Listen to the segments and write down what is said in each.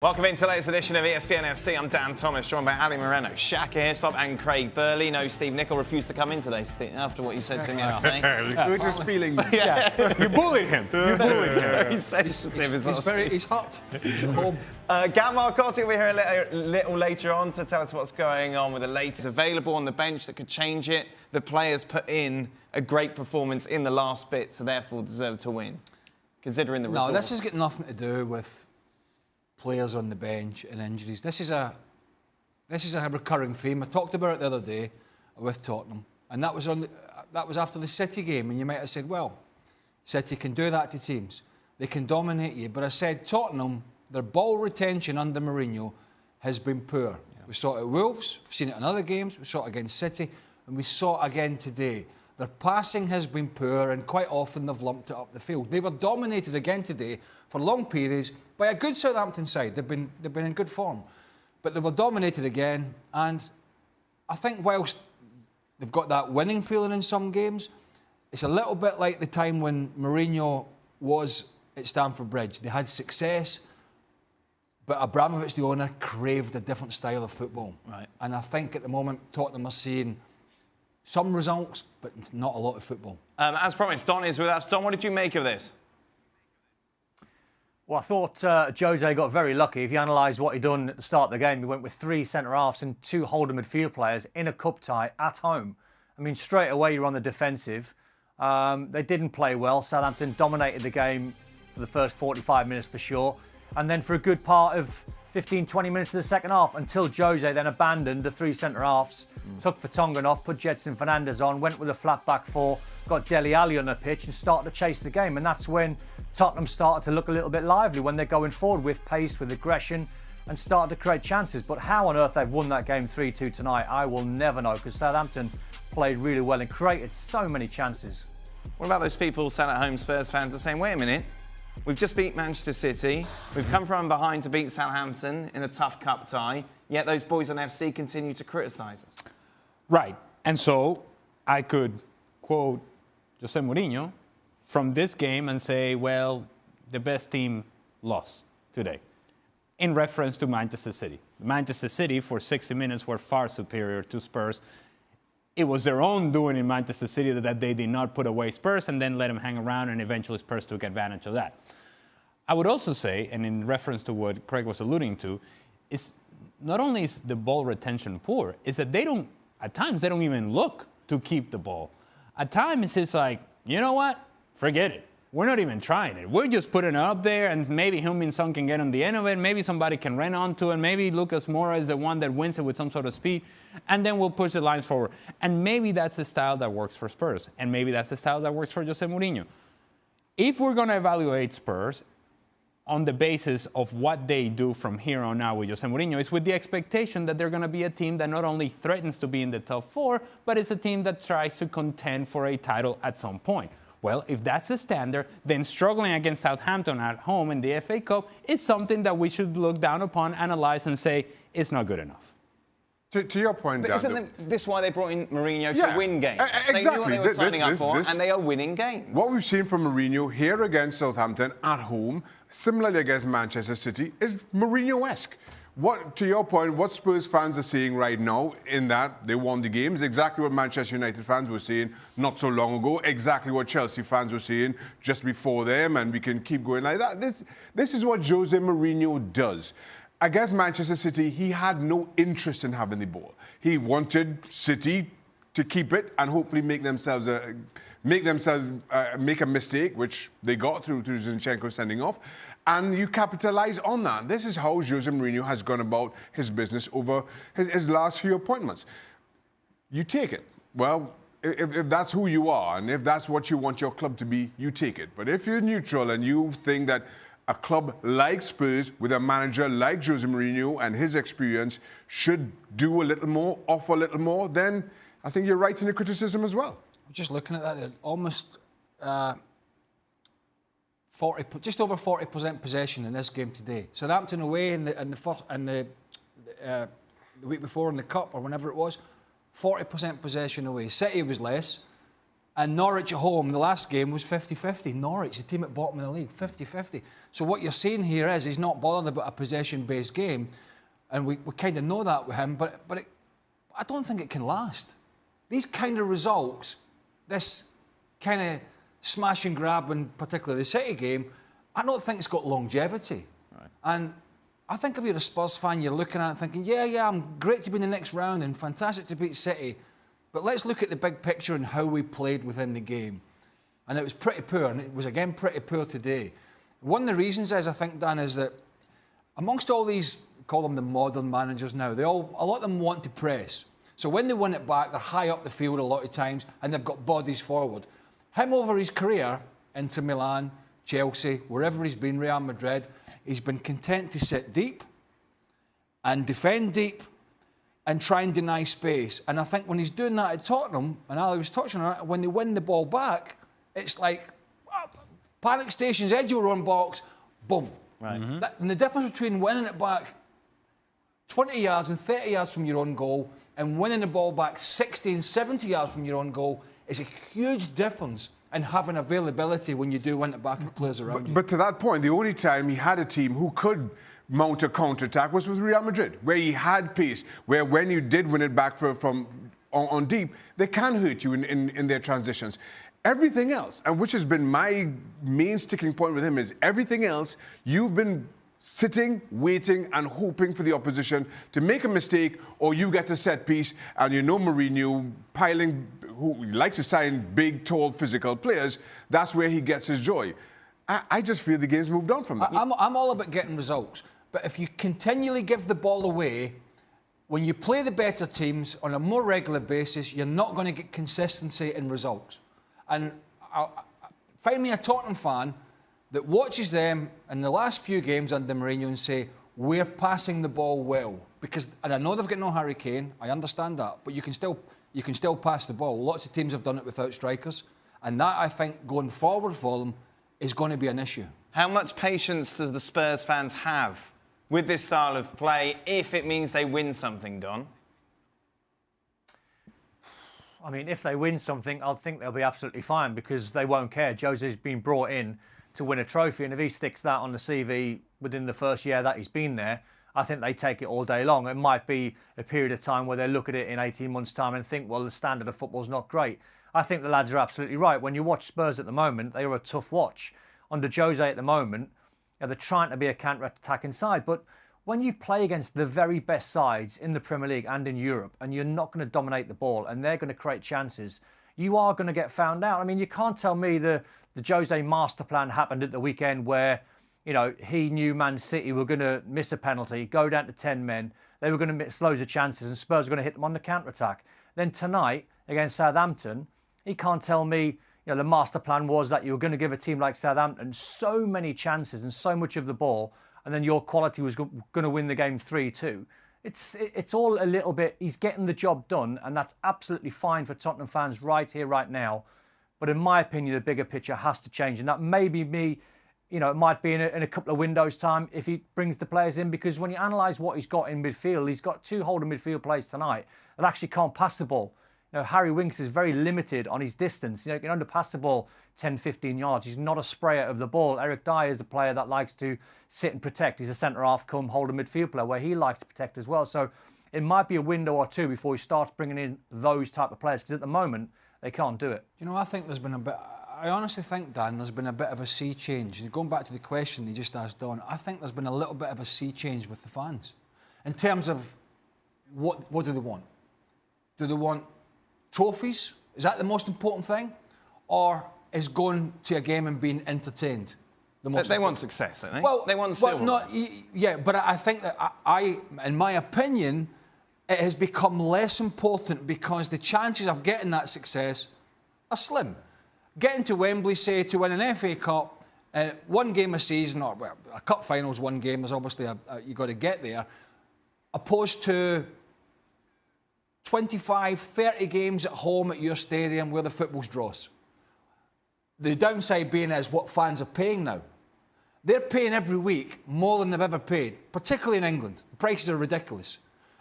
Welcome into the latest edition of ESPN FC. I'm Dan Thomas, joined by Ali Moreno, Shaka Hislop and Craig Burley. No, Steve Nicol refused to come in today, Steve, after what you said to him yesterday. We were just feeling... You bullied him. You bullied him. Very sensitive. He's hot. He's at home. Gab Marcotti will be here a little later on to tell us what's going on with the latest available on the bench that could change it. The players put in a great performance in the last bit, so therefore deserve to win, considering the results. No, this has got nothing to do with players on the bench and injuries. This is a recurring theme. I talked about it the other day with Tottenham, and that was after the City game. And you might have said, "Well, City can do that to teams; they can dominate you." But I said Tottenham, their ball retention under Mourinho has been poor. Yeah. We saw it at Wolves, we've seen it in other games, we saw it against City, and we saw it again today. Their passing has been poor, and quite often they've lumped it up the field. They were dominated again today for long periods by a good Southampton side. They've been in good form, but they were dominated again. And I think whilst they've got that winning feeling in some games, it's a little bit like the time when Mourinho was at Stamford Bridge. They had success, but Abramovich, the owner, craved a different style of football. Right. And I think at the moment Tottenham are seeing some results, but not a lot of football. As promised, Don is with us. Don, what did you make of this? Well, I thought Jose got very lucky. If you analyse what he'd done at the start of the game, he went with 3 centre-halves and 2 holding midfield players in a cup tie at home. I mean, straight away you're on the defensive. They didn't play well. Southampton dominated the game for the first 45 minutes for sure. And then for a good part of 15, 20 minutes of the second half, until Jose then abandoned the 3 centre-halves, took Vertonghen off, put Jedson Fernandes on, went with a flat back 4, got Dele Alli on the pitch and started to chase the game. And that's when Tottenham started to look a little bit lively, when they're going forward with pace, with aggression, and started to create chances. But how on earth they've won that game 3-2 tonight, I will never know, because Southampton played really well and created so many chances. What about those people sat at home, Spurs fans, are saying, wait a minute, we've just beat Manchester City, we've come from behind to beat Southampton in a tough cup tie, yet those boys on FC continue to criticise us. Right. And so I could quote Jose Mourinho from this game and say, well, the best team lost today, in reference to Manchester City. Manchester City, for 60 minutes, were far superior to Spurs. It was their own doing in Manchester City that they did not put away Spurs and then let them hang around, and eventually Spurs took advantage of that. I would also say, and in reference to what Craig was alluding to, is not only is the ball retention poor, is that at times they don't even look to keep the ball. At times it's like, you know what? Forget it. We're not even trying it. We're just putting it up there, and maybe Heung-min Son can get on the end of it. Maybe somebody can run onto it. Maybe Lucas Moura is the one that wins it with some sort of speed. And then we'll push the lines forward. And maybe that's the style that works for Spurs. And maybe that's the style that works for Jose Mourinho. If we're going to evaluate Spurs on the basis of what they do from here on out with Jose Mourinho, it's with the expectation that they're going to be a team that not only threatens to be in the top 4, but it's a team that tries to contend for a title at some point. Well, if that's the standard, then struggling against Southampton at home in the FA Cup is something that we should look down upon, analyze, and say, it's not good enough. To your point, but Dan, isn't this why they brought in Mourinho to win games? Exactly. They knew what they were signing up for, and they are winning games. What we've seen from Mourinho here against Southampton at home, similarly against Manchester City, is Mourinho-esque. To your point, what Spurs fans are saying right now in that they won the game is exactly what Manchester United fans were saying not so long ago, exactly what Chelsea fans were saying just before them, and we can keep going like that. This is what Jose Mourinho does. Against Manchester City, he had no interest in having the ball. He wanted City to keep it and hopefully make a mistake, which they got through Zinchenko sending off. And you capitalise on that. This is how Jose Mourinho has gone about his business over his last few appointments. You take it. Well, if that's who you are and if that's what you want your club to be, you take it. But if you're neutral and you think that a club like Spurs with a manager like Jose Mourinho and his experience should do a little more, offer a little more, then I think you're right in the criticism as well. Just looking at that, almost... just over 40% possession in this game today. Southampton away in the week before in the cup or whenever it was, 40% possession away. City was less, And Norwich at home, the last game was 50-50. Norwich, the team at bottom of the league, 50-50. So what you're saying here is he's not bothered about a possession-based game. And we kind of know that with him, but I don't think it can last. These kind of results, this kind of smash and grab, in particularly the City game, I don't think it's got longevity. Right. And I think if you're a Spurs fan, you're looking at it thinking, yeah, I'm great to be in the next round and fantastic to beat City. But let's look at the big picture and how we played within the game. And it was pretty poor, and it was again pretty poor today. One of the reasons is, I think, Dan, is that amongst all these, call them the modern managers now, a lot of them want to press. So when they win it back, they're high up the field a lot of times, and they've got bodies forward. Him over his career, into Milan, Chelsea, wherever he's been, Real Madrid, he's been content to sit deep and defend deep and try and deny space. And I think when he's doing that at Tottenham, and Ali was touching on it, when they win the ball back, it's like panic stations, edge of your own box, boom. Right. Mm-hmm. And the difference between winning it back 20 yards and 30 yards from your own goal and winning the ball back 60 and 70 yards from your own goal is a huge difference in having availability when you do win it back and players around you. But to that point, the only time he had a team who could mount a counter-attack was with Real Madrid, where he had pace, where when you did win it back from deep, they can hurt you in their transitions. Everything else, and which has been my main sticking point with him, is everything else, you've been sitting, waiting and hoping for the opposition to make a mistake, or you get a set piece, and you know Mourinho who likes to sign big, tall, physical players, that's where he gets his joy. I just feel the game's moved on from that. I'm all about getting results. But if you continually give the ball away, when you play the better teams on a more regular basis, you're not going to get consistency in results. And find me a Tottenham fan that watches them in the last few games under Mourinho and say, we're passing the ball well. And I know they've got no Harry Kane, I understand that, but you can still pass the ball. Lots of teams have done it without strikers. And that, I think, going forward for them is going to be an issue. How much patience does the Spurs fans have with this style of play if it means they win something, Don? I mean, if they win something, I think they'll be absolutely fine because they won't care. Jose's been brought in to win a trophy, and if he sticks that on the CV within the first year that he's been there, I think they take it all day long. It might be a period of time where they look at it in 18 months' time and think, well, the standard of football's not great. I think the lads are absolutely right. When you watch Spurs at the moment, they are a tough watch. Under Jose at the moment, they're trying to be a counter-attacking side, but when you play against the very best sides in the Premier League and in Europe, and you're not going to dominate the ball, and they're going to create chances, you are going to get found out. I mean, you can't tell me the Jose master plan happened at the weekend where, you know, he knew Man City were going to miss a penalty, go down to 10 men, they were going to miss loads of chances, and Spurs were going to hit them on the counter-attack. Then tonight, against Southampton, he can't tell me, you know, the master plan was that you were going to give a team like Southampton so many chances and so much of the ball, and then your quality was going to win the game 3-2. It's all a little bit, he's getting the job done, and that's absolutely fine for Tottenham fans right here, right now. But in my opinion, the bigger picture has to change, and that may be me, you know, it might be in a couple of windows' time if he brings the players in, because when you analyse what he's got in midfield, he's got two holding midfield players tonight that actually can't pass the ball. You know, Harry Winks is very limited on his distance. You know, he can only pass the ball 10, 15 yards. He's not a sprayer of the ball. Eric Dyer is a player that likes to sit and protect. He's a centre-half come hold a midfield player where he likes to protect as well. So it might be a window or two before he starts bringing in those type of players, because at the moment, they can't do it. You know, I think there's been a bit... I honestly think, Dan, there's been a bit of a sea change. And going back to the question you just asked Don, I think there's been a little bit of a sea change with the fans. In terms of what do they want? Do they want trophies? Is that the most important thing? Or is going to a game and being entertained the most important? They want success, don't they? Well, they want silver. Yeah, but I think that in my opinion, it has become less important because the chances of getting that success are slim. Getting to Wembley, say, to win an FA Cup, one game a season, or well, a cup final's one game, is obviously you've got to get there, opposed to 25, 30 games at home at your stadium where the football's dross. The downside being is what fans are paying now. They're paying every week more than they've ever paid, particularly in England. The prices are ridiculous.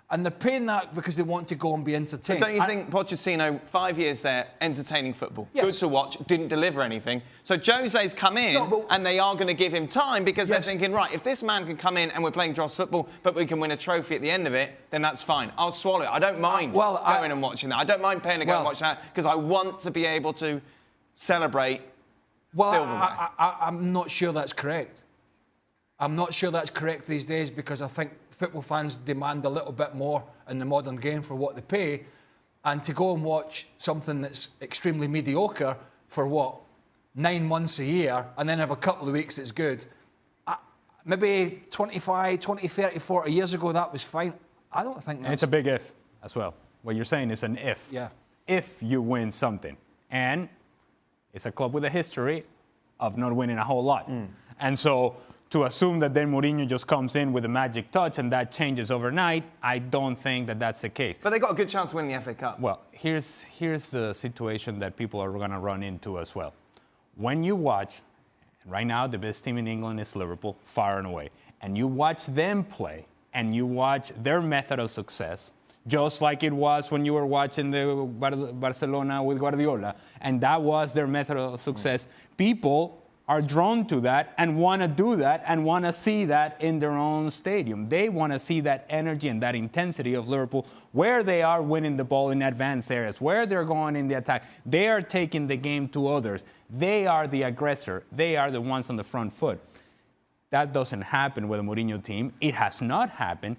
And they're paying that because they want to go and be entertained. But don't you think Pochettino, 5 years there, entertaining football, Yes. good to watch, didn't deliver anything. So Jose's come in, and they are going to give him time because they're thinking, right, if this man can come in and we're playing dross football, but we can win a trophy at the end of it, then that's fine. I'll swallow it. I don't mind going and watching that. I don't mind paying to go and watch that because I want to be able to celebrate silverware. I'm not sure that's correct. I'm not sure that's correct these days because I think football fans demand a little bit more in the modern game for what they pay. And to go and watch something that's extremely mediocre for 9 months a year and then have a couple of weeks that's good. Maybe 25, 20, 30, 40 years ago, that was fine. I don't think that's... And it's a big if as well. What you're saying is an if. Yeah. If you win something. And it's a club with a history of not winning a whole lot. And so to assume that then Mourinho just comes in with a magic touch and that changes overnight, I don't think that that's the case. But they got a good chance of winning the FA Cup. Well, here's the situation that people are going to run into as well. When you watch, right now the best team in England is Liverpool, far and away, and you watch them play and you watch their method of success, just like it was when you were watching the Barcelona with Guardiola, and that was their method of success. People are drawn to that and want to do that and want to see that in their own stadium. They want to see that energy and that intensity of Liverpool where they are winning the ball in advanced areas, where they're going in the attack. They are taking the game to others. They are the aggressor. They are the ones on the front foot. That doesn't happen with a Mourinho team. It has not happened.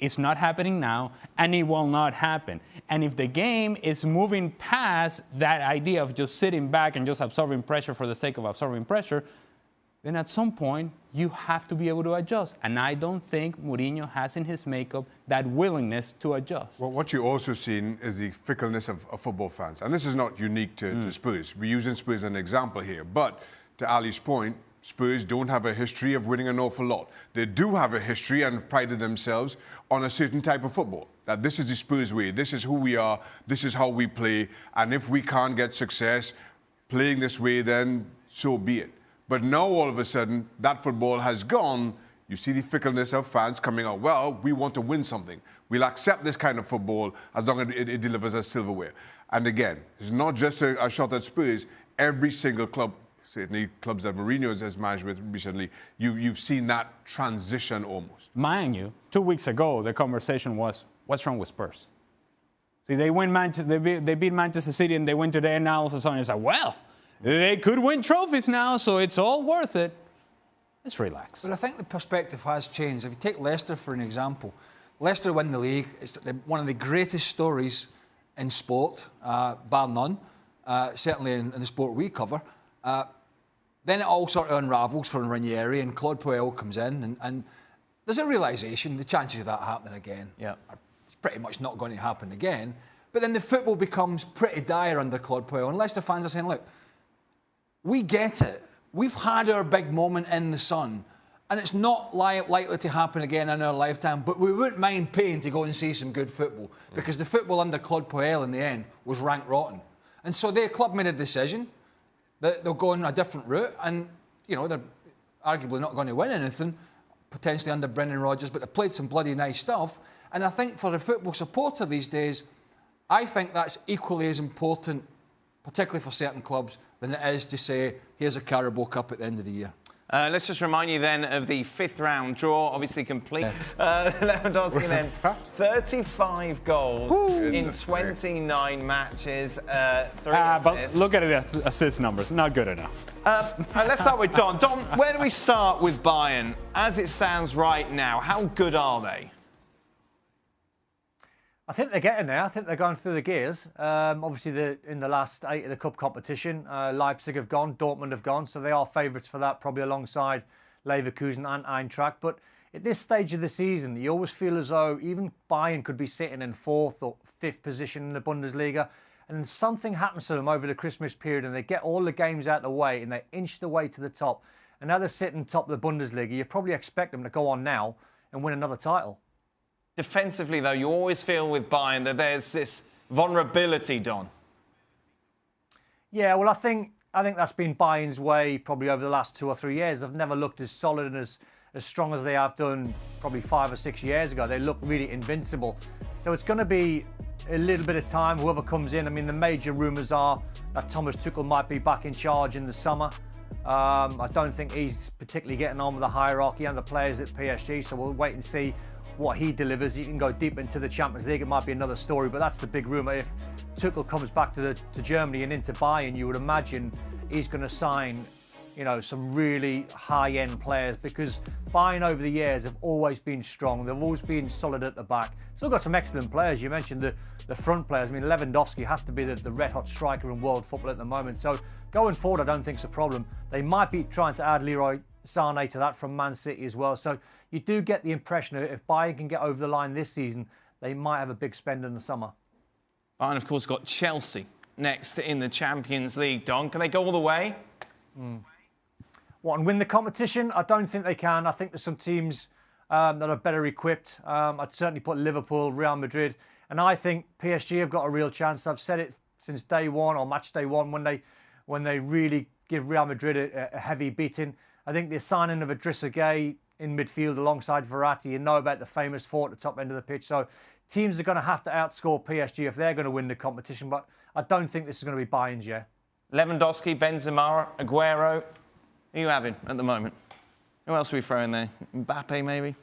It's not happening now, and it will not happen. And if the game is moving past that idea of just sitting back and just absorbing pressure for the sake of absorbing pressure, then at some point you have to be able to adjust. And I don't think Mourinho has in his makeup that willingness to adjust. Well, what you're also seeing is the fickleness of football fans. And this is not unique to Spurs. We're using Spurs as an example here. But to Ali's point, Spurs don't have a history of winning an awful lot. They do have a history and prided themselves on a certain type of football. That this is the Spurs way, this is who we are, this is how we play, and if we can't get success playing this way, then so be it. But now all of a sudden, that football has gone. You see the fickleness of fans coming out, well, we want to win something. We'll accept this kind of football as long as it delivers us silverware. And again, it's not just a shot at Spurs. Every single club, certainly clubs that Mourinho has managed with recently, you've seen that transition almost. Mind you, 2 weeks ago, the conversation was, what's wrong with Spurs? See, they beat Manchester City and they went to the end, now all of a sudden it's like, well, they could win trophies now, so it's all worth it. Let's relax. But I think the perspective has changed. If you take Leicester for an example, Leicester win the league. It's one of the greatest stories in sport, bar none, certainly in the sport we cover. Then it all sort of unravels for Ranieri and Claude Puel comes in and there's a realisation the chances of that happening again are pretty much not going to happen again. But then the football becomes pretty dire under Claude Puel and Leicester fans are saying, look, we get it. We've had our big moment in the sun and it's not likely to happen again in our lifetime, but we wouldn't mind paying to go and see some good football because the football under Claude Puel in the end was rank rotten. And so their club made a decision that they'll go on a different route and, you know, they're arguably not going to win anything, potentially under Brendan Rodgers, but they played some bloody nice stuff. And I think for the football supporter these days, I think that's equally as important, particularly for certain clubs, than it is to say, here's a Carabao Cup at the end of the year. Let's just remind you then of the fifth round draw, obviously complete. Lewandowski then 35 goals in 29 matches, 3 assists. But look at the assist numbers, not good enough. Let's start with Don. Don, where do we start with Bayern? As it stands right now, how good are they? I think they're getting there. I think they're going through the gears. Obviously, in the last 8 of the cup competition, Leipzig have gone, Dortmund have gone, so they are favourites for that, probably alongside Leverkusen and Eintracht. But at this stage of the season, you always feel as though even Bayern could be sitting in 4th or 5th position in the Bundesliga, and then something happens to them over the Christmas period, and they get all the games out of the way, and they inch the way to the top. And now they're sitting top of the Bundesliga. You probably expect them to go on now and win another title. Defensively, though, you always feel with Bayern that there's this vulnerability, Don. Yeah, well, I think that's been Bayern's way probably over the last 2 or 3 years. They've never looked as solid and as as strong as they have done probably 5 or 6 years ago. They look really invincible. So it's going to be a little bit of time, whoever comes in. I mean, the major rumours are that Thomas Tuchel might be back in charge in the summer. I don't think he's particularly getting on with the hierarchy and the players at PSG, so we'll wait and see what he delivers. He can go deep into the Champions League. It might be another story, but that's the big rumour. If Tuchel comes back to Germany and into Bayern, you would imagine he's going to sign, you know, some really high-end players, because Bayern over the years have always been strong. They've always been solid at the back. Still got some excellent players. You mentioned the front players. I mean, Lewandowski has to be the red-hot striker in world football at the moment. So going forward, I don't think it's a problem. They might be trying to add Leroy Sané to that from Man City as well. So you do get the impression that if Bayern can get over the line this season, they might have a big spend in the summer. Bayern, of course, got Chelsea next in the Champions League. Don, can they go all the way? What, and win the competition? I don't think they can. I think there's some teams that are better equipped. I'd certainly put Liverpool, Real Madrid, and I think PSG have got a real chance. I've said it since day one, or match day one, when they really give Real Madrid a heavy beating. I think the signing of Idrissa Gueye in midfield alongside Verratti, you know about the famous four at the top end of the pitch. So teams are going to have to outscore PSG if they're going to win the competition, but I don't think this is going to be Bayern's year. Lewandowski, Benzema, Aguero. Who are you having at the moment? Who else are we throwing there? Mbappe, maybe?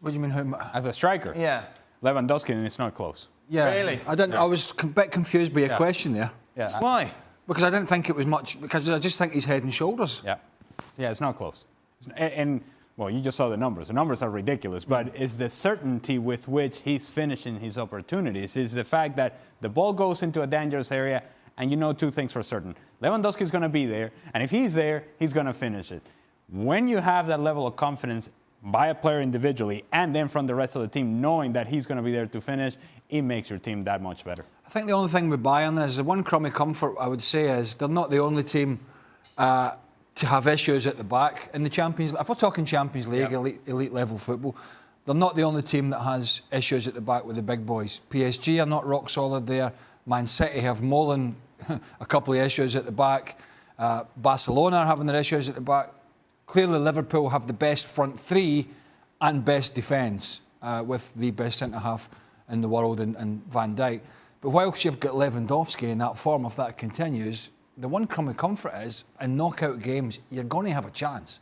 What do you mean, who? As a striker? Yeah. Lewandowski, and it's not close. Yeah. Really? I was a bit confused by your question there. Yeah. Why? Because I didn't think it was much, because I just think he's head and shoulders. Yeah. Yeah, it's not close. And well, you just saw the numbers. The numbers are ridiculous, but it's the certainty with which he's finishing his opportunities. It's the fact that the ball goes into a dangerous area, and you know two things for certain. Lewandowski's going to be there, and if he's there, he's going to finish it. When you have that level of confidence by a player individually, and then from the rest of the team, knowing that he's going to be there to finish, it makes your team that much better. I think the only thing with Bayern is the one crummy comfort I would say is they're not the only team to have issues at the back in the Champions League. If we're talking Champions League, elite level football, they're not the only team that has issues at the back with the big boys. PSG are not rock solid there. Man City have more than a couple of issues at the back. Barcelona are having their issues at the back. Clearly, Liverpool have the best front three and best defence with the best centre-half in the world in Van Dijk. But whilst you've got Lewandowski in that form, if that continues, the one crummy comfort is, in knockout games, you're going to have a chance.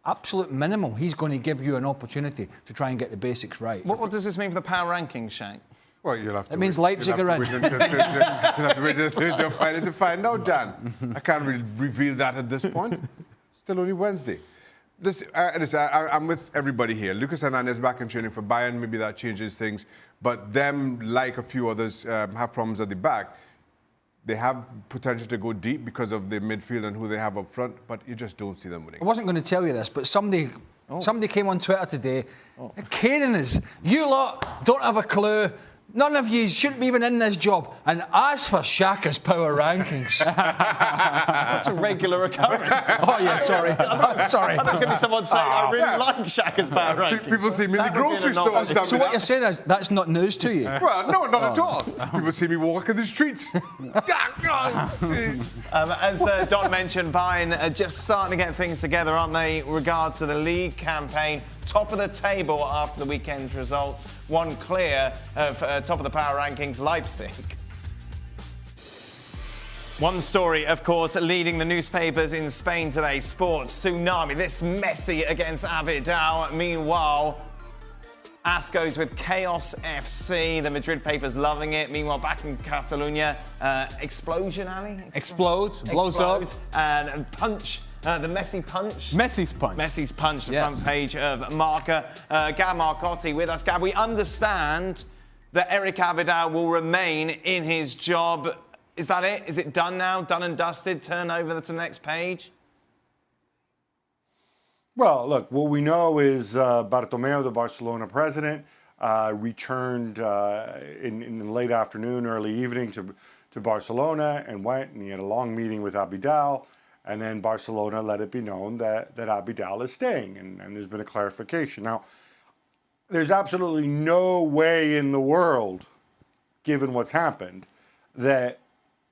Absolute minimal. He's going to give you an opportunity to try and get the basics right. What does this mean for the power rankings, Shank? Well, you'll have to. It means Leipzig are in. You'll have to wait until Friday to find out, Dan. I can't really reveal that at this point. Still only Wednesday. I'm with everybody here. Lucas Hernandez back in training for Bayern. Maybe that changes things. But them, like a few others, have problems at the back. They have potential to go deep because of the midfield and who they have up front, but you just don't see them winning. I wasn't going to tell you this, but somebody came on Twitter today, caning us. You lot don't have a clue. None of you shouldn't be even in this job. And as for Shaka's power rankings... That's a regular occurrence. Oh, yeah, sorry. Sorry. I thought there was going to be someone saying, I really like Shaka's power rankings. People see me in the grocery store. So what you're saying is that's not news to you? Well, no, not at all. People see me walking the streets. As Don mentioned, Bayern are just starting to get things together, aren't they, regards to the league campaign. Top of the table after the weekend's results. One clear of top of the power rankings, Leipzig. One story, of course, leading the newspapers in Spain today. Sports tsunami. This Messi against Abidal. Meanwhile, AS goes with Chaos FC. The Madrid papers loving it. Meanwhile, back in Catalonia, explosion, Ali? Explodes, blows up. And punch. The Messi punch. Messi's punch. Messi's punch, the front page of Marca. Gab Marcotti with us. Gab, we understand that Eric Abidal will remain in his job. Is that it? Is it done now? Done and dusted? Turn over to the next page? Well, look, what we know is Bartomeu, the Barcelona president, returned in the late afternoon, early evening to Barcelona and went and he had a long meeting with Abidal. And then Barcelona let it be known that Abidal is staying, and there's been a clarification. Now, there's absolutely no way in the world, given what's happened, that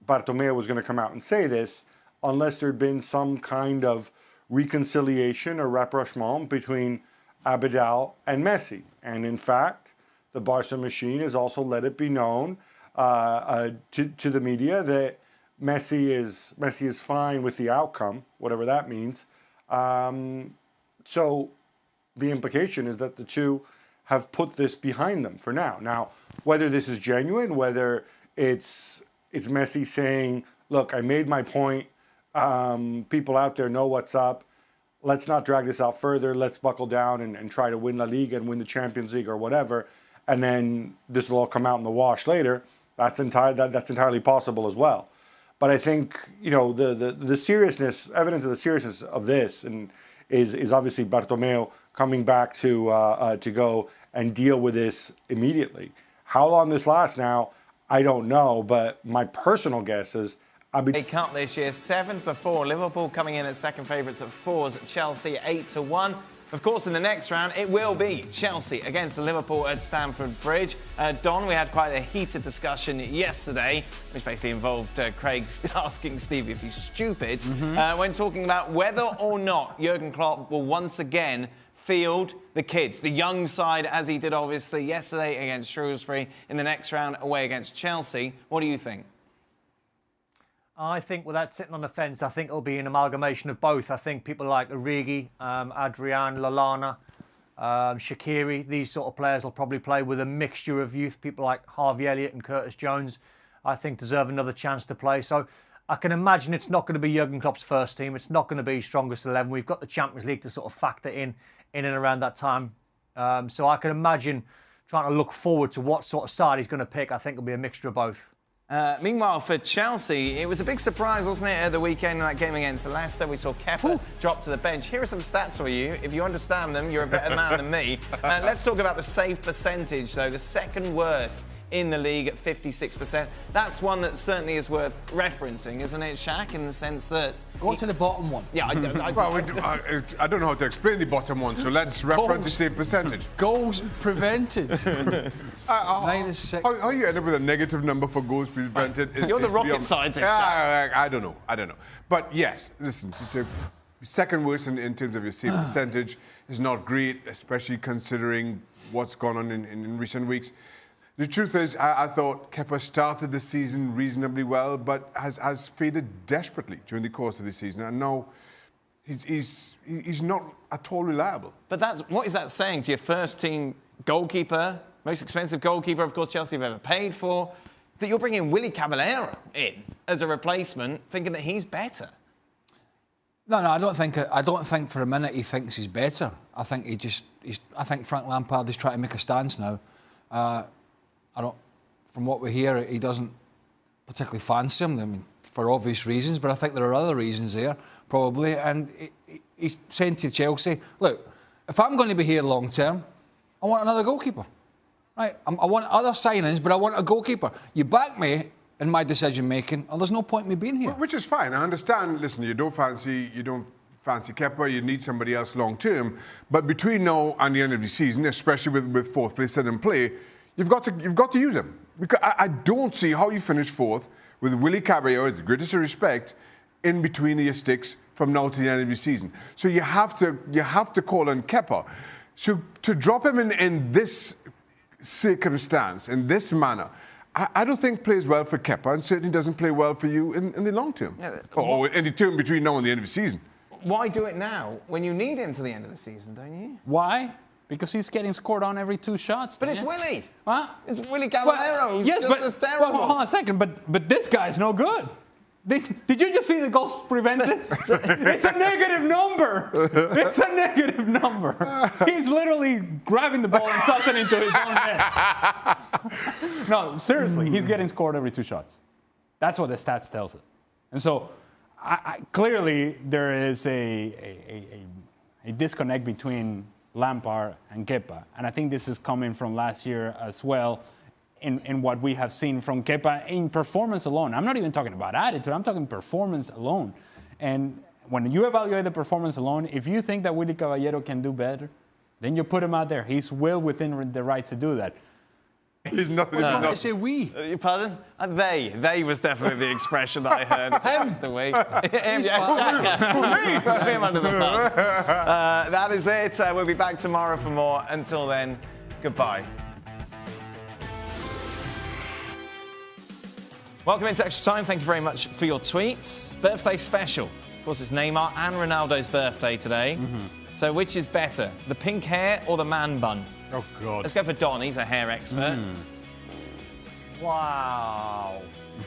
Bartomeu was going to come out and say this unless there had been some kind of reconciliation or rapprochement between Abidal and Messi. And in fact, the Barca machine has also let it be known to the media that Messi is fine with the outcome, whatever that means. So the implication is that the two have put this behind them for now. Now, whether this is genuine, whether it's Messi saying, look, I made my point, people out there know what's up, let's not drag this out further, let's buckle down and try to win La Liga and win the Champions League or whatever, and then this will all come out in the wash later, that's entirely possible as well. But I think, the seriousness, evidence of the seriousness of this is obviously Bartomeu coming back to go and deal with this immediately. How long this lasts now, I don't know, but my personal guess is Cup this year, 7-4. Liverpool coming in at second favourites at 4s. Chelsea 8-1. Of course, in the next round, it will be Chelsea against Liverpool at Stamford Bridge. Don, we had quite a heated discussion yesterday, which basically involved Craig asking Stevie if he's stupid, when talking about whether or not Jurgen Klopp will once again field the kids, the young side, as he did obviously yesterday against Shrewsbury, in the next round away against Chelsea. What do you think? I think without sitting on the fence, I think it'll be an amalgamation of both. I think people like Origi, Adrian, Lallana, Shaqiri, these sort of players will probably play with a mixture of youth. People like Harvey Elliott and Curtis Jones, I think, deserve another chance to play. So I can imagine it's not going to be Jurgen Klopp's first team. It's not going to be strongest 11. We've got the Champions League to sort of factor in and around that time. So I can imagine trying to look forward to what sort of side he's going to pick. I think it'll be a mixture of both. Meanwhile, for Chelsea, it was a big surprise, wasn't it, at the weekend in that game against Leicester? We saw Kepa drop to the bench. Here are some stats for you. If you understand them, you're a better man than me. Let's talk about the save percentage, though. The second worst in the league at 56%. That's one that certainly is worth referencing, isn't it, Shaq, in the sense that... Go to the bottom one. Yeah, I don't know how to explain the bottom one, so let's reference the save percentage. Goals prevented. -6. How you end up with a negative number for goals prevented? You're the rocket scientist, Shaq. I don't know. But yes, listen, the second worst in terms of your save percentage is not great, especially considering what's gone on in recent weeks. The truth is, I thought Kepa started the season reasonably well, but has faded desperately during the course of the season. And now he's not at all reliable. But what is that saying to your first team goalkeeper, most expensive goalkeeper, of course, Chelsea have ever paid for, that you're bringing Willy Caballero in as a replacement, thinking that he's better? No, I don't think for a minute he thinks he's better. I think I think Frank Lampard is trying to make a stance now. From what we hear, he doesn't particularly fancy him. I mean, for obvious reasons, but I think there are other reasons there, probably. And he's saying to Chelsea, look, if I'm going to be here long term, I want another goalkeeper. Right? I want other signings, but I want a goalkeeper. You back me in my decision making, or there's no point in me being here. Which is fine. I understand. Listen, you don't fancy Kepa, you need somebody else long term. But between now and the end of the season, especially with fourth place still in play, you've got to use him. Because I don't see how you finish fourth with Willy Caballero, with the greatest respect, in between your sticks from now to the end of the season. So you have to call on Kepa. So to drop him in this circumstance, in this manner, I don't think plays well for Kepa, and certainly doesn't play well for you in the long term. Yeah, or in the term between now and the end of the season. Why do it now when you need him to the end of the season, don't you? Why? Because he's getting scored on every 2 shots. But it's Willy. Huh? It's Willy Caballero. Yes, just as terrible. Well, hold on a second. But this guy's no good. Did you just see the goals prevented? It's a negative number. It's a negative number. He's literally grabbing the ball and tossing it into his own net. No, seriously, he's getting scored every 2 shots. That's what the stats tells it. And so, clearly, there is a disconnect between Lampard and Kepa. And I think this is coming from last year as well in what we have seen from Kepa in performance alone. I'm not even talking about attitude. I'm talking performance alone. And when you evaluate the performance alone, if you think that Willy Caballero can do better, then you put him out there. He's well within the rights to do that. He's nothing. I was going to say we. Pardon? They was definitely the expression that I heard. It's the we. Him, yeah, throw him under the bus. That is it. We'll be back tomorrow for more. Until then, goodbye. Welcome into Extra Time. Thank you very much for your tweets. Birthday special. Of course, it's Neymar and Ronaldo's birthday today. So which is better, the pink hair or the man bun? Oh, God. Let's go for Don. He's a hair expert. Wow.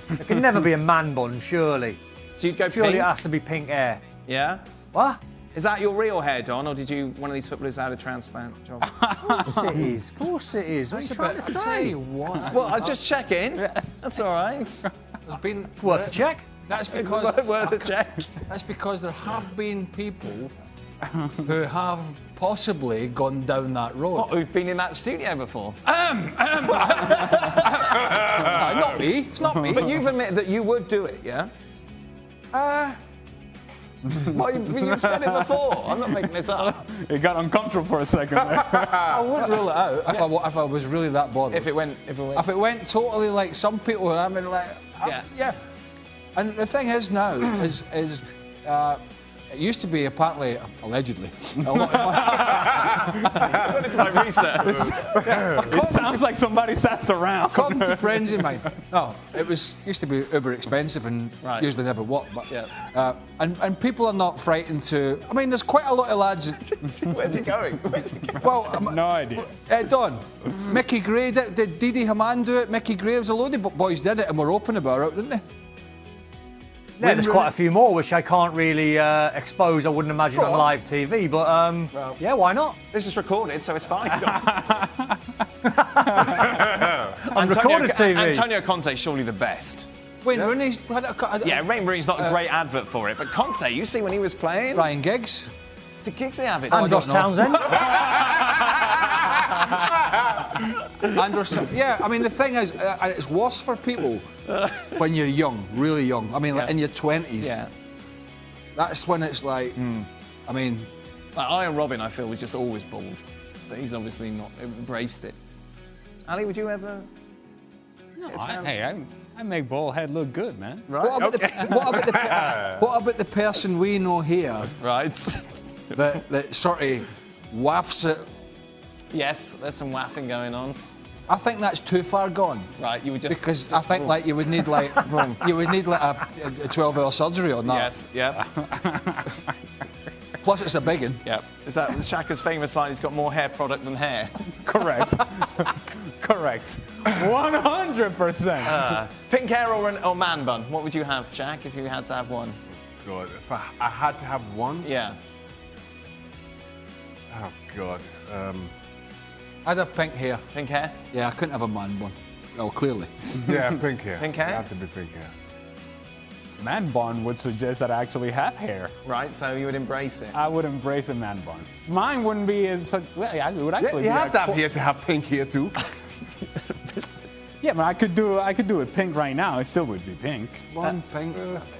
There can never be a man bun, surely. So you'd go Surely pink? it has to be pink hair. Yeah? What? Is that your real hair, Don, or did you one of these footballers had a transplant job? Of course it is. Of course it is. What are you trying to I'll tell say? you what. Well, I'm just checking. That's all right. There's been Worth a check. That's It's because worth a check. that's because there have been people who have possibly gone down that road. What, who've been in that studio before? No, not me. It's not me. But you've admitted that you would do it, yeah? Well, you've said it before. I'm not making this up. It got uncomfortable for a second there. I wouldn't rule it out if I was really that bothered. If it went. If it went totally like some people, I mean, like, Yeah. And the thing is now is it used to be apparently, allegedly. According to my research. It sounds like somebody's asked around. According to friends of mine, no, it used to be uber expensive and Right. usually never worked. But Yeah. and people are not frightened to. I mean, there's quite a lot of lads. Where's he going? Well, No idea. Don, Mickey Gray did Didi Hamann do it? Mickey Gray, was a load of boys did it and were open about it, didn't they? Yeah, there's quite a few more which I can't really expose. I wouldn't imagine on live TV, but yeah, why not? This is recorded, so it's fine. On recorded TV. Antonio Conte's surely the best. Wayne Rooney's had Yeah, Wayne Rooney's not a great advert for it, but Conte, you see when he was playing? Ryan Giggs. Did Giggsy have it? And Ross Townsend. Anderson. Yeah, I mean, the thing is, it's worse for people when you're young, really young. I mean, like in your 20s. Yeah. That's when it's like, I mean... Like Iron Robin, I feel, was just always bald. But he's obviously not embraced it. Ali, would you ever... No, I make bald head look good, man. Right. What about the person we know here Right. that sort of wafts it? Yes, there's some waffing going on. I think that's too far gone. Right, you would just... Because I think like you would need like a 12-hour surgery on that. Yes, yeah. Plus it's a big one. Yeah. Is that Shaka's famous line, he's got more hair product than hair? Correct. Correct. 100%. Pink hair or man bun? What would you have, Shaq, if you had to have one? God, if I had to have one. Yeah. Oh God. I'd have pink hair. Pink hair? Yeah, I couldn't have a man one. Oh, clearly. Yeah, pink hair. Pink hair? It had to be pink hair. Man bun would suggest that I actually have hair. Right, so you would embrace it. I would embrace a man bun. Mine wouldn't be as such. Well, I would actually. You be have to have hair to have pink hair too. Yeah, but I could do it pink right now. It still would be pink. One pink.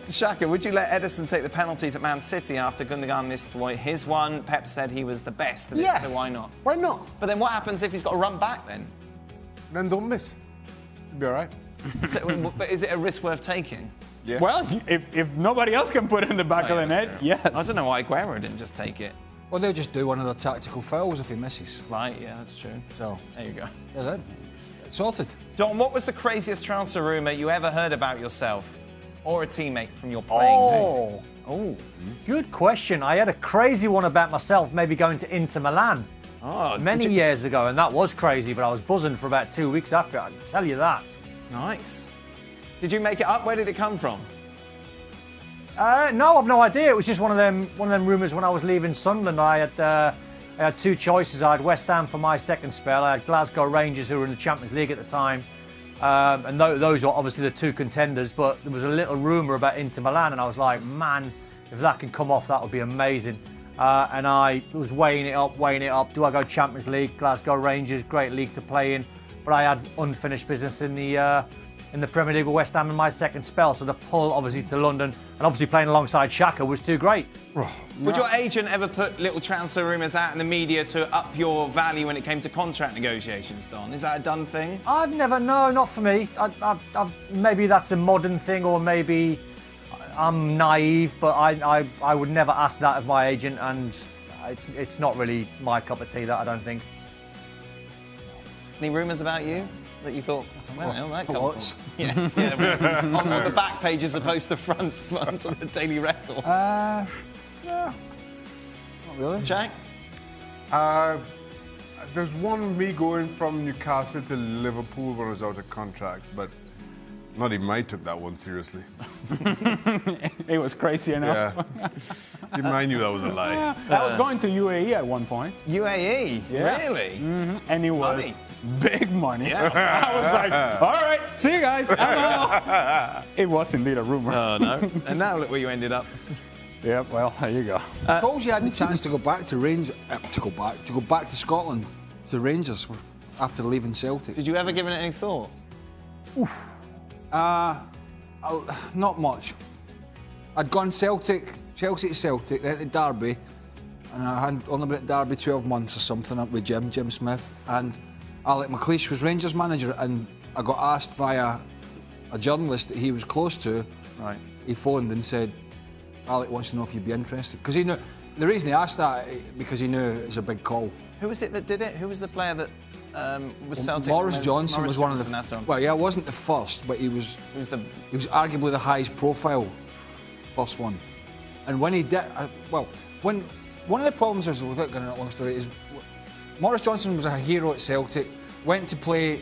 Shaka, would you let Edison take the penalties at Man City after Gundogan missed his one? Pep said he was the best at it, so why not? Why not? But then what happens if he's got to run back then? Then don't miss. It'll be all right. So, but is it a risk worth taking? Yeah. Well, if nobody else can put it in the back of the net, yes. I don't know why Aguero didn't just take it. Well, they'll just do one of the tactical fouls if he misses. Right, yeah, that's true. So, There you go. that's it. It's sorted. Don, what was the craziest transfer rumour you ever heard about yourself or a teammate from your playing days? Oh, Good question. I had a crazy one about myself, maybe going to Inter Milan many years ago, and that was crazy, but I was buzzing for about 2 weeks after it, I can tell you that. Nice. Did you make it up? Where did it come from? No, I've no idea. It was just one of them rumours when I was leaving Sunderland. I had two choices. I had West Ham for my second spell. I had Glasgow Rangers, who were in the Champions League at the time. And those were obviously the two contenders, but there was a little rumour about Inter Milan, and I was like, man, if that can come off, that would be amazing. And I was weighing it up. Do I go Champions League? Glasgow Rangers, great league to play in. But I had unfinished business in the in the Premier League with West Ham in my second spell. So the pull, obviously, to London and obviously playing alongside Xhaka was too great. Would your agent ever put little transfer rumours out in the media to up your value when it came to contract negotiations, Don? Is that a done thing? I've never, no, not for me. Maybe that's a modern thing, or maybe I'm naive, but I would never ask that of my agent, and it's not really my cup of tea, that I don't think. Any rumours about you that you thought, well, that comes Lots. from? Yes, yeah, on the back page as opposed to the front ones of the Daily Record. Yeah. Not really. Jack? There's one of me going from Newcastle to Liverpool when I was out of contract, but not even I took that one seriously. It was crazy enough. Yeah. Even I knew that was a lie. I was going to UAE at one point. UAE? Yeah. Really? And it was Money. big money. Yeah. I was like, all right, see you guys. I'm out. It was indeed a rumor. Oh, no. And now look where you ended up. Yeah, well, there you go. I told you I had the chance to go back to Rangers, to go back to Scotland, to Rangers after leaving Celtic. Did you ever give it any thought? Not much. I'd gone Chelsea to Celtic, then to Derby, and I had only been at Derby 12 months or something up with Jim Smith, and Alec McLeish was Rangers manager, and I got asked via a journalist that he was close to. Right. He phoned and said, Alec wants to know if you'd be interested. Because he knew, the reason he asked that, because he knew it was a big call. Who was it that did it? Who was the player that was Celtic? Morris Johnson was one of the... That's one. Well, yeah, it wasn't the first, but he was arguably the highest profile first one. And when he did... one of the problems is, without getting into a long story, is Morris Johnson was a hero at Celtic, went to play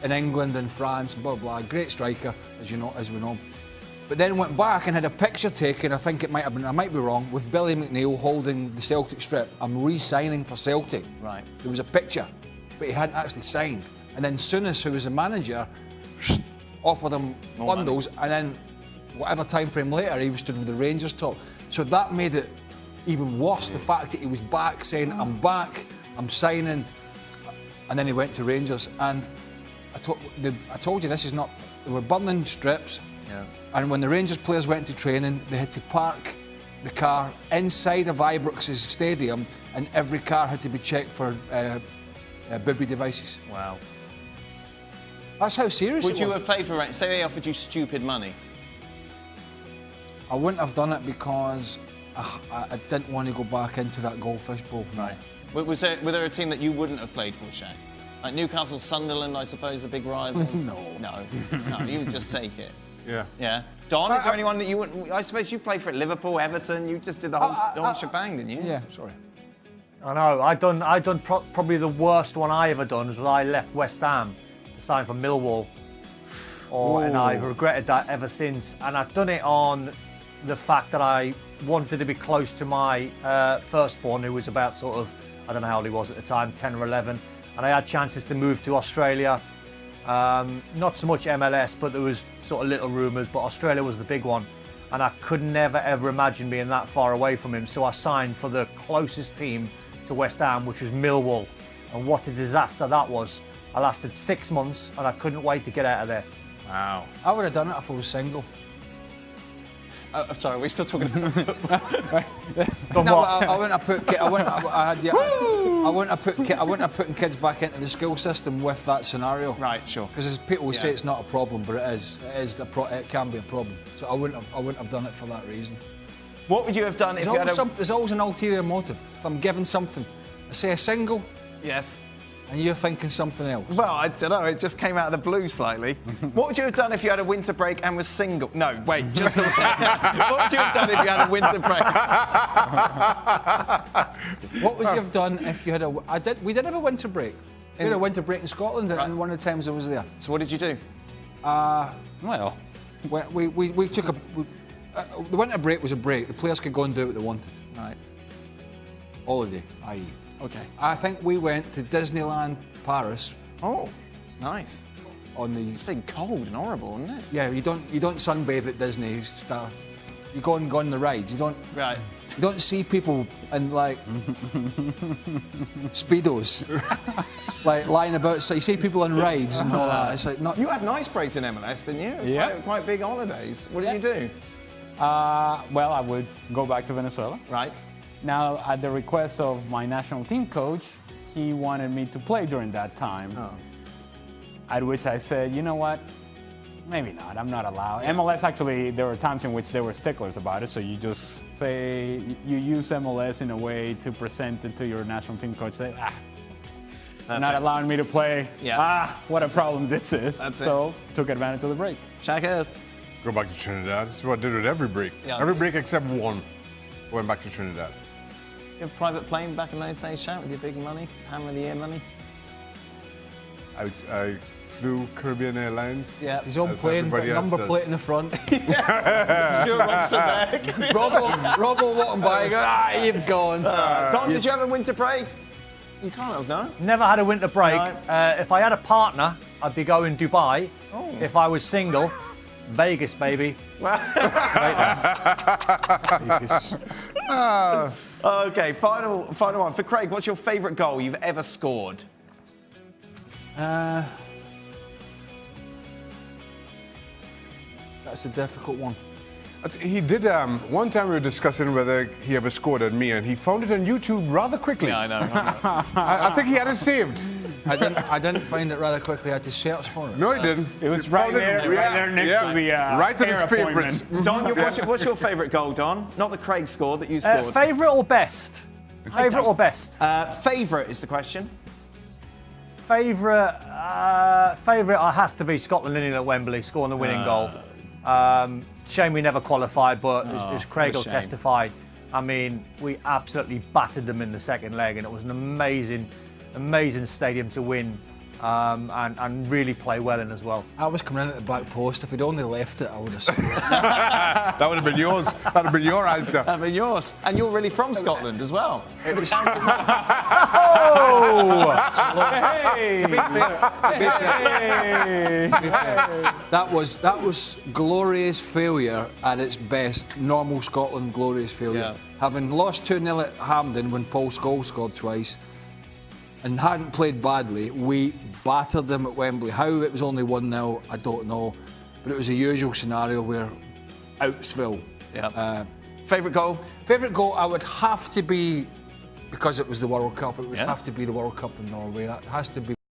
in England and France, blah, blah, great striker, as we know. But then went back and had a picture taken, I think it might have been, I might be wrong, with Billy McNeil holding the Celtic strip. I'm re-signing for Celtic. Right. There was a picture, but he hadn't actually signed. And then Souness, who was the manager, offered him bundles, and then whatever time frame later, he was stood with the Rangers top. So that made it even worse, the fact that he was back saying, I'm back, I'm signing, and then he went to Rangers. And I told you, this is not, they were burning strips. Yeah. And when the Rangers players went to training, they had to park the car inside of Ibrox's stadium, and every car had to be checked for booby devices. Wow. That's how serious it was. Would you have played for Rangers? Say they offered you stupid money. I wouldn't have done it because I didn't want to go back into that goldfish bowl. Right. Were there a team that you wouldn't have played for, Shaq? Like Newcastle, Sunderland, I suppose, are big rivals? No, you would just take it. Yeah. Yeah. Don, is there anyone that you wouldn't... I suppose you played for Liverpool, Everton, you just did the whole shebang, didn't you? Yeah, sorry. I know. I done probably the worst one I ever done was when I left West Ham to sign for Millwall. And I've regretted that ever since. And I've done it on the fact that I wanted to be close to my firstborn, who was about sort of, I don't know how old he was at the time, 10 or 11. And I had chances to move to Australia. Not so much MLS, but there was sort of little rumours, but Australia was the big one. And I could never, ever imagine being that far away from him. So I signed for the closest team to West Ham, which was Millwall. And what a disaster that was. I lasted 6 months and I couldn't wait to get out of there. Wow. I would have done it if I was single. I'm sorry, we're still talking about football. No, I wouldn't have put. I wouldn't have put kids back into the school system with that scenario. Right, sure. Because as people say, it's not a problem, but it is. It can be a problem. So I wouldn't have done it for that reason. What would you have done if you had There's always an ulterior motive. If I'm given something, I say a single, Yes. and you're thinking something else. Well, I don't know, it just came out of the blue slightly. What would you have done if you had a winter break and was single? No, wait, just what would you have done if you had a winter break? What would you have done if you had we did have a winter break. We had a winter break in Scotland, and one of the times I was there. So what did you do? Well, We took the winter break was a break. The players could go and do what they wanted. Right. Holiday, i.e. Okay. I think we went to Disneyland Paris Oh, nice. on the. It's been cold and horrible, isn't it? Yeah, you don't sunbathe at Disney. You go on the rides. You don't. Right. You don't see people in like speedos, like lying about. So you see people on rides and all that. It's like not. You had nice breaks in MLS, didn't you? It was quite big holidays. What did you do? Well, I would go back to Venezuela. Right. Now, at the request of my national team coach, he wanted me to play during that time. Oh. At which I said, you know what? Maybe not. I'm not allowed. MLS, actually, there were times in which they were sticklers about it. So you just say, you use MLS in a way to present it to your national team coach. Say, not allowing me to play. Yeah. What a problem this is. So took advantage of the break. Shaka. Go back to Trinidad. This is what I did with every break. Yeah. Every break except one. Went back to Trinidad. You have a private plane back in those days, Shaq, with your big money, hammer of the year money? I flew Caribbean Airlines. Yeah. His own plane, but number plate in the front. Sure, Robson there. Robbo walking by, going, you've gone. Don, did you have a winter break? You can't have, no? Never had a winter break. No. If I had a partner, I'd be going Dubai. Oh. If I was single, Vegas, baby. Okay, final one. For Craig, what's your favourite goal you've ever scored? That's a difficult one. He did, one time we were discussing whether he ever scored at me, and he found it on YouTube rather quickly. Yeah, I know. I think he had it saved. I didn't find it rather quickly. I had to search for it. No, he didn't. It was He right found it- there, right there next to the right to hair his favourites. appointment. Don, what's your favourite goal, Don? Not the Craig scored, that you scored. Favourite or best? Favourite or best? Favourite is the question. Favourite has to be Scotland winning at Wembley, scoring the winning goal. Shame we never qualified, but as Craig will testify, I mean, we absolutely battered them in the second leg, and it was an amazing stadium to win and really play well in as well. I was coming in at the back post. If we'd only left it, I would have scored. That would have been yours. That would have been your answer. That'd be yours. And you're really from Scotland as well. It was. Oh! To be fair, that was glorious failure at its best. Normal Scotland glorious failure. Yeah. Having lost 2-0 at Hampden when Paul Scholes scored twice and hadn't played badly, we battered them at Wembley. How it was only 1-0, I don't know. But it was a usual scenario where Outsville. Yeah. Favourite goal? Favourite goal, I would have to be, because it was the World Cup, it would have to be the World Cup in Norway. That has to be